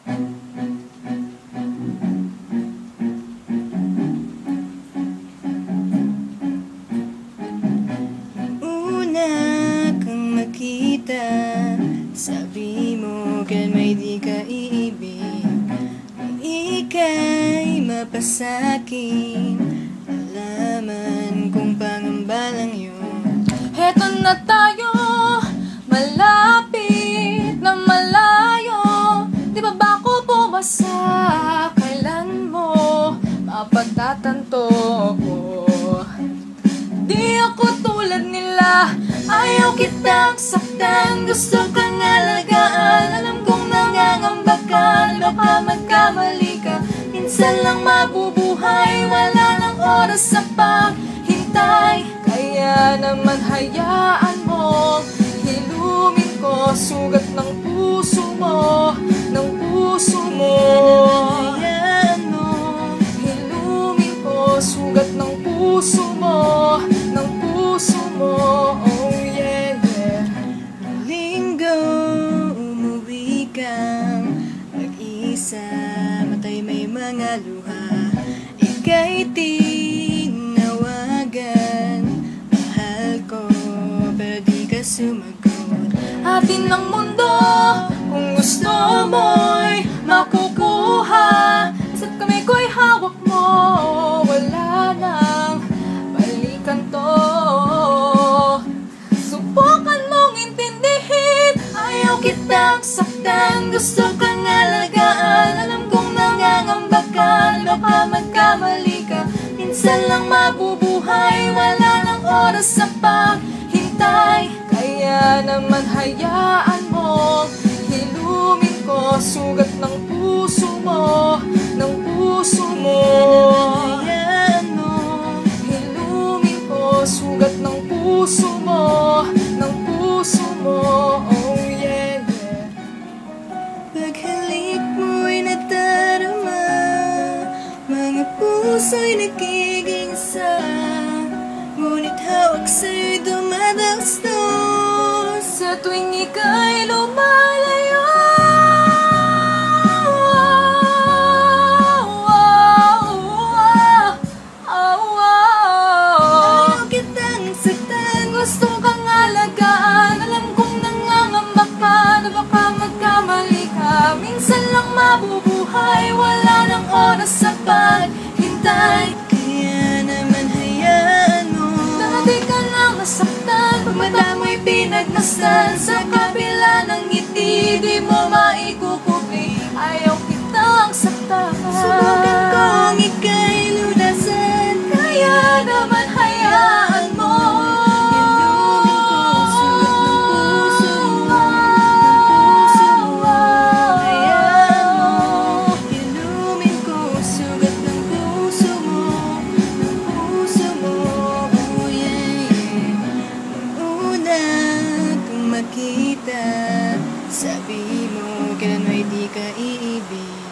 Una kang makita, sabi mo kailan may di ka iibig. Nang ika'y mapasakin, alaman kung pangamba lang yun. Heto na tayo, malapit na malayo. Di ba ako pumasa? Kailan mo mapagtatanto ko? Di ako tulad nila, ayaw kitang saktan. Gusto kang alagaan, alam kong nangangamba ka. Baka magkamali ka, minsan lang mabubuhay. Wala nang oras sa paghintay, kaya naman hayaan mo. Hilumin ko sugat ng puso mo, ng puso mo. Hayaan mo, Hilumin ko sugat ng puso mo, ng puso mo. Oh yeah, yeah. linggo umuwi kang mag-isa, matay may mga luha. Ika'y tinawagan, mahal ko, pero di ka sumagot. Atin ang mundo, kung gusto mo'y makukuha. Sa't kamay ko'y hawak mo, wala nang balikan to. Subukan mong intindihin, ayaw kitang saktan. Gusto kang alagaan, alam kong nangangamba ka. Baka magkamali ka, minsan lang mabubuhay. Wala nang oras sa paghintay, kaya naman hayaan mo. Hilumin ko sugat ng puso mo, ng puso mo. Hayaan mo, Hilumin ko sugat ng puso mo, ng puso mo. Oh yeah, yeah. paghalik mo'y nadarama, mga puso'y nagiging isa. Ngunit hawak sa'yo'y dumadastos Sa tuwing ika'y lumalayo. Ayaw kitang saktan, Gusto kang alagaan, alam kong nangangamba ka na baka magkamali ka. Minsan lang mabubuhay, wala nang oras sa paghintay. kaya naman hayaan mo. Dati ka lang nasaktan, pag madamoy pinagmasdan. Sa kabila ng ngiti, di mo maikukubli. Ayaw kitang saktan. Subukan kong ika'y lunasan, Kaya naman hayaan mo. Hilumin ko sugat ng puso mo, ng puso mo. Oh yeah, yeah. Una kang makita, sabi mo kailan may di ka iibig.